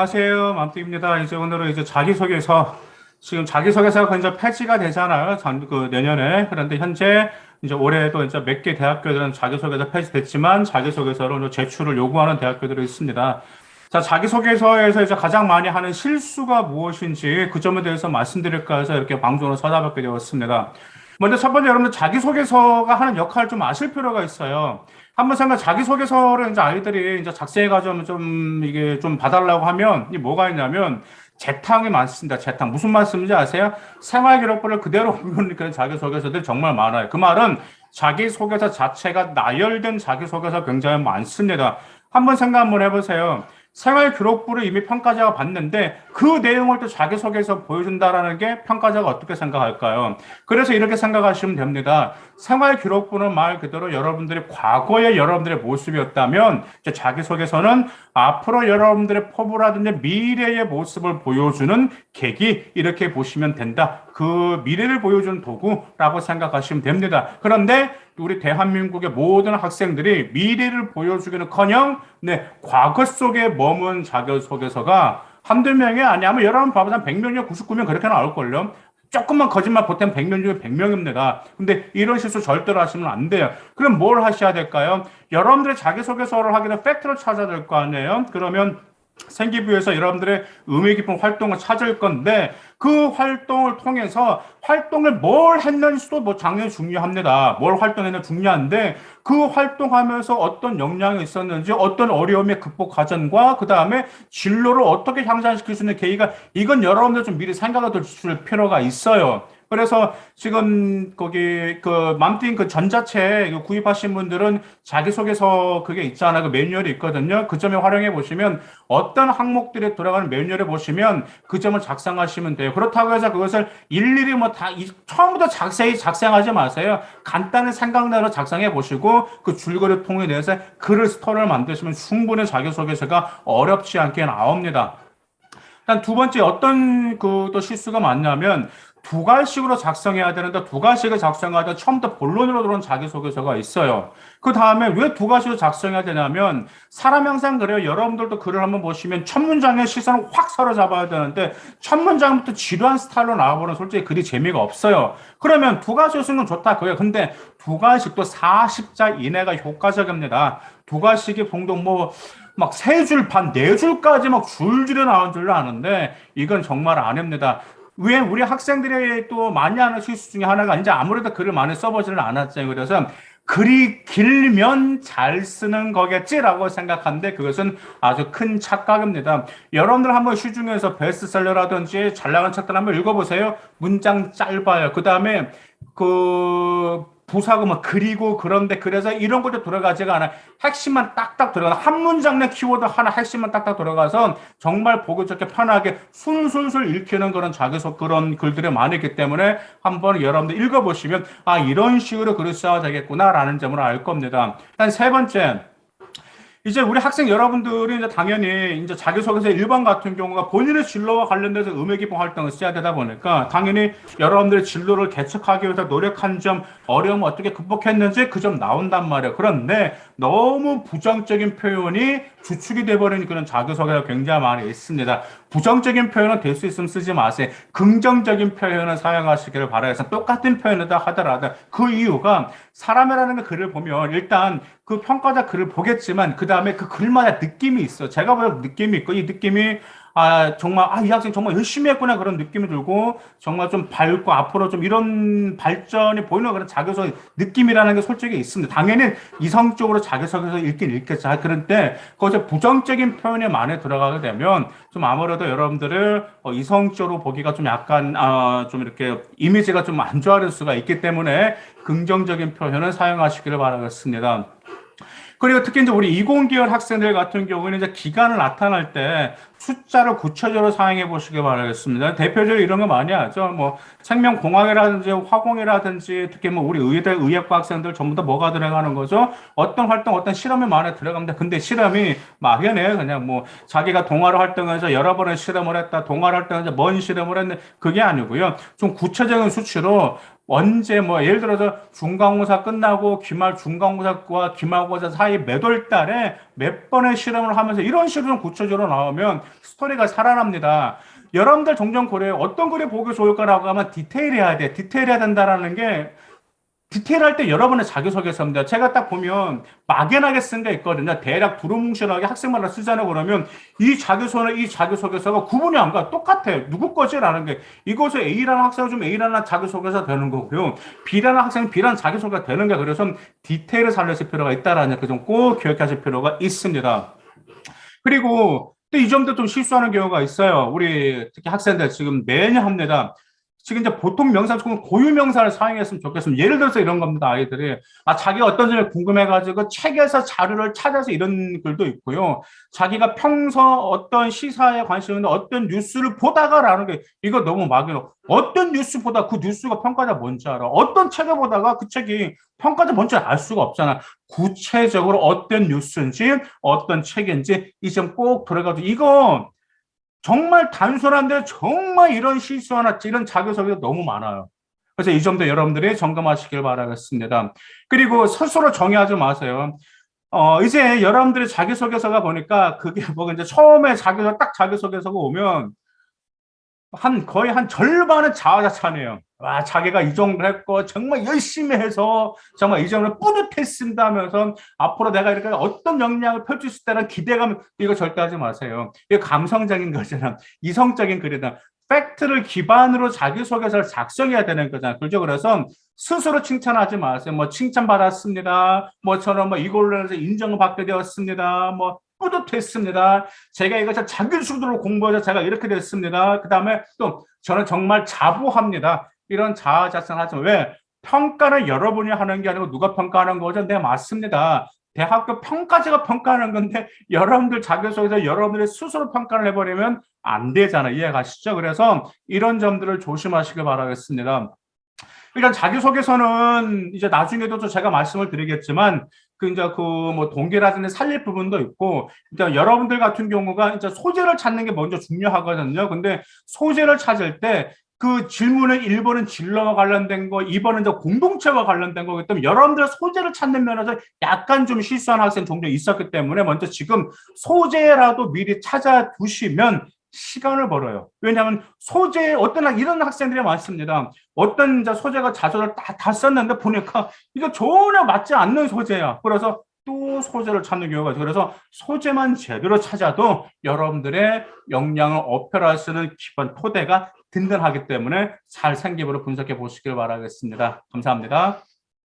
안녕하세요. 맘띠입니다. 이제 오늘은 이제 자기소개서, 지금 자기소개서가 이제 폐지가 되잖아요. 내년에. 그런데 현재 이제 올해도 이제 몇 개 대학교들은 자기소개서 폐지됐지만 자기소개서로 이제 제출을 요구하는 대학교들이 있습니다. 자, 자기소개서에서 이제 가장 많이 하는 실수가 무엇인지 그 점에 대해서 말씀드릴까 해서 이렇게 방송으로 찾아뵙게 되었습니다. 먼저 첫 번째 여러분들 자기소개서가 하는 역할을 좀 아실 필요가 있어요. 한번 생각 자기소개서를 이제 아이들이 이제 작성해가지고 좀 이게 좀 봐달라고 하면 이 뭐가 있냐면 재탕이 많습니다. 재탕. 무슨 말씀인지 아세요? 생활기록부를 그대로 올리는 그런 자기소개서들이 정말 많아요. 그 말은 자기소개서 자체가 나열된 자기소개서 굉장히 많습니다. 한번 생각 한번 해보세요. 생활 기록부를 이미 평가자가 봤는데 그 내용을 또 자기소개서 보여준다라는 게 평가자가 어떻게 생각할까요? 그래서 이렇게 생각하시면 됩니다. 생활 기록부는 말 그대로 여러분들의 과거의 여러분들의 모습이었다면 이제 자기소개서는 앞으로 여러분들의 포부라든지 미래의 모습을 보여주는 계기 이렇게 보시면 된다. 그 미래를 보여주는 도구라고 생각하시면 됩니다. 그런데 우리 대한민국의 모든 학생들이 미래를 보여주기는커녕 과거 속에 머문 자기소개서가 한두 명이 아니면 여러분 봐보자 100명이면 99명 그렇게 나올걸요. 조금만 거짓말 보태면 100명 중에 100명입니다. 근데 이런 실수 절대로 하시면 안 돼요. 그럼 뭘 하셔야 될까요? 여러분들의 자기소개서를 하기 위해 팩트를 찾아야 될 거 아니에요? 그러면 생기부에서 여러분들의 의미 깊은 활동을 찾을 건데 그 활동을 통해서 활동을 뭘 했는지도 뭐 당연히 중요합니다. 뭘 활동했는지 중요한데 그 활동하면서 어떤 역량이 있었는지 어떤 어려움의 극복 과정과 그 다음에 진로를 어떻게 향상시킬 수 있는 계기가 이건 여러분들 좀 미리 생각해 둘 필요가 있어요. 그래서 지금 거기 그 맘띵 그 전자책 구입하신 분들은 자기소개서 그게 있잖아요. 그 매뉴얼이 있거든요. 그 점에 활용해 보시면 어떤 항목들에 들어가는 매뉴얼에 보시면 그 점을 작성하시면 돼요. 그렇다고 해서 그것을 일일이 뭐 다 처음부터 자세히 작성하지 마세요. 간단히 생각나로 작성해 보시고 그 줄거리 통해 내서 글을 스토리를 만드시면 충분히 자기소개서가 어렵지 않게 나옵니다. 일단 두 번째 어떤 그 또 실수가 많냐면 두 갈식으로 작성해야 되는데 두 갈식을 작성하다 처음부터 본론으로 들어온 자기소개서가 있어요. 그 다음에 왜 두 갈식으로 작성해야 되냐면 사람 항상 그래요. 여러분들도 글을 한번 보시면 첫 문장의 시선을 확 사로잡아야 되는데 첫 문장부터 지루한 스타일로 나와보면 솔직히 글이 재미가 없어요. 그러면 두 갈식을 쓰는 건 좋다 그거예요. 근데 두 갈식도 40자 이내가 효과적입니다. 두 갈식이 봉동 막 세 줄 반, 네 줄까지 막 줄줄이 나온 줄로 아는데 이건 정말 아닙니다. 왜 우리 학생들이 또 많이 하는 실수 중에 하나가 이제 아무래도 글을 많이 써보지는 않았잖아요. 그래서 글이 길면 잘 쓰는 거겠지라고 생각하는데 그것은 아주 큰 착각입니다. 여러분들 한번 시중에서 베스트셀러라든지 잘 나가는 책들 한번 읽어보세요. 문장 짧아요. 그 다음에 그 부사고 뭐 그리고 그런데 그래서 이런 것도 들어가지가 않아. 핵심만 딱딱 들어가. 한 문장 내 키워드 하나 핵심만 딱딱 들어가서 정말 보기 좋게 편하게 술술술 읽히는 그런 자기소 그런 글들이 많았기 때문에 한번 여러분들 읽어보시면 아 이런 식으로 글을 써야 되겠구나라는 점을 알 겁니다. 일단 세 번째. 이제 우리 학생 여러분들이 이제 당연히 이제 자기소개서 1번 같은 경우가 본인의 진로와 관련돼서 의미 깊은 활동을 써야 되다 보니까 당연히 여러분들의 진로를 개척하기 위해서 노력한 점, 어려움을 어떻게 극복했는지 그 점 나온단 말이에요. 그런데 너무 부정적인 표현이 주축이 돼버리는 그런 자기소개가 굉장히 많이 있습니다. 부정적인 표현은 될 수 있으면 쓰지 마세요. 긍정적인 표현을 사용하시기를 바라서 똑같은 표현이다 하더라도 그 이유가 사람이라는 게 글을 보면 일단 그 평가자 글을 보겠지만 그 다음에 그 글마다 느낌이 있어. 제가 보면 느낌이 있고 이 느낌이 아 정말 아 이 학생 정말 열심히 했구나 그런 느낌이 들고 정말 좀 밝고 앞으로 좀 이런 발전이 보이는 그런 자기소개 느낌이라는 게 솔직히 있습니다. 당연히 이성적으로 자기소개서 읽긴 읽겠죠. 그런데 거기서 부정적인 표현이 많이 들어가게 되면 좀 아무래도 여러분들을 이성적으로 보기가 좀 약간 좀 이렇게 이미지가 좀 안 좋아질 수가 있기 때문에 긍정적인 표현을 사용하시기를 바라겠습니다. 그리고 특히 이제 우리 이공계열 학생들 같은 경우는 이제 기간을 나타낼 때 숫자를 구체적으로 사용해 보시기 바라겠습니다. 대표적으로 이런 거 많이 하죠. 뭐 생명공학이라든지 화공이라든지 특히 뭐 우리 의대 의학과 학생들 전부 다 뭐가 들어가는 거죠? 어떤 활동, 어떤 실험이 많이 들어갑니다. 근데 실험이 막연해 그냥 뭐 자기가 동아리 활동해서 여러 번의 실험을 했다, 동아리 활동해서 뭔 실험을 했는데 그게 아니고요. 좀 구체적인 수치로 언제 뭐 예를 들어서 중간고사 끝나고 중간고사와 기말고사 사이 몇 월 달에 몇 번의 실험을 하면서 이런 식으로 구체적으로 나오면 스토리가 살아납니다. 여러분들 종종 고려해 어떤 글이 보기 좋을까라고 하면 디테일해야 돼. 디테일해야 된다라는 게 디테일할 때 여러분의 자기소개서입니다. 제가 딱 보면 막연하게 쓴 게 있거든요. 대략 두루뭉실하게 학생마다 쓰잖아요. 그러면 이 자기소개서는 이 자기소개서가 구분이 안 가. 똑같아. 누구 거지라는 게. 이것을 A라는 학생은 좀 A라는 자기소개서 되는 거고요. B라는 학생은 B라는 자기소개가 되는 게 그래서 디테일을 살려줄 필요가 있다라는 그 점 꼭 기억하실 필요가 있습니다. 그리고 또 이 점도 좀 실수하는 경우가 있어요. 우리 특히 학생들 지금 매년 합니다. 지금 이제 보통 명사 조금 고유 명사를 사용했으면 좋겠습니다. 예를 들어서 이런 겁니다. 아이들이 자기가 어떤 점이 궁금해가지고 책에서 자료를 찾아서 이런 글도 있고요. 자기가 평소 어떤 시사에 관심 있는 어떤 뉴스를 보다가라는 게 이거 너무 막연해. 어떤 뉴스 보다 그 뉴스가 평가자 뭔지 알아. 어떤 책을 보다가 그 책이 평가자 뭔지 알 수가 없잖아. 구체적으로 어떤 뉴스인지 어떤 책인지 이 점 꼭 들어가지고 이거 정말 단순한데 정말 이런 실수나 이런 자기소개가 너무 많아요. 그래서 이 점도 여러분들이 점검하시길 바라겠습니다. 그리고 스스로 정의하지 마세요. 이제 여러분들이 자기소개서가 보니까 그게 뭐 이제 처음에 딱 자기소개서가 오면 거의 한 절반은 자화자찬해요. 와, 자기가 이 정도 했고, 정말 열심히 해서, 정말 이 정도 뿌듯했습니다 하면서, 앞으로 내가 이렇게 어떤 역량을 펼칠 수 있다는 기대감, 이거 절대 하지 마세요. 이거 감성적인 거잖아. 이성적인 글이다. 팩트를 기반으로 자기소개서를 작성해야 되는 거잖아요. 그죠? 그래서 스스로 칭찬하지 마세요. 뭐, 칭찬받았습니다. 뭐, 저는 뭐, 이걸로 해서 인정을 받게 되었습니다. 뭐, 뿌듯했습니다. 제가 이것을 자기 수준으로 공부해서 제가 이렇게 됐습니다. 그 다음에 또 저는 정말 자부합니다. 이런 자아자찬하지 왜? 평가는 여러분이 하는 게 아니고 누가 평가하는 거죠? 네, 맞습니다. 대학교 평가제가 평가하는 건데 여러분들 자기소개서 여러분들이 스스로 평가를 해버리면 안 되잖아요. 이해가시죠? 그래서 이런 점들을 조심하시길 바라겠습니다. 일단 자기소개서는 이제 나중에도 또 제가 말씀을 드리겠지만 그 이제 그 뭐 동기라든지 살릴 부분도 있고 이제 여러분들 같은 경우가 이제 소재를 찾는 게 먼저 중요하거든요. 근데 소재를 찾을 때 그 질문의 1번은 진로와 관련된 거, 2번은 이제 공동체와 관련된 거기 때문에 여러분들 소재를 찾는 면에서 약간 좀 실수하는 학생 종종 있었기 때문에 먼저 지금 소재라도 미리 찾아 두시면 시간을 벌어요. 왜냐하면 어떤 이런 학생들이 많습니다. 어떤 이제 소재가 자소를 다 썼는데 보니까 이거 전혀 맞지 않는 소재야. 그래서 또 소재를 찾는 경우가 있어요. 그래서 소재만 제대로 찾아도 여러분들의 역량을 어필할 수 있는 기본 토대가 든든하기 때문에 잘 생기부로 분석해 보시길 바라겠습니다. 감사합니다.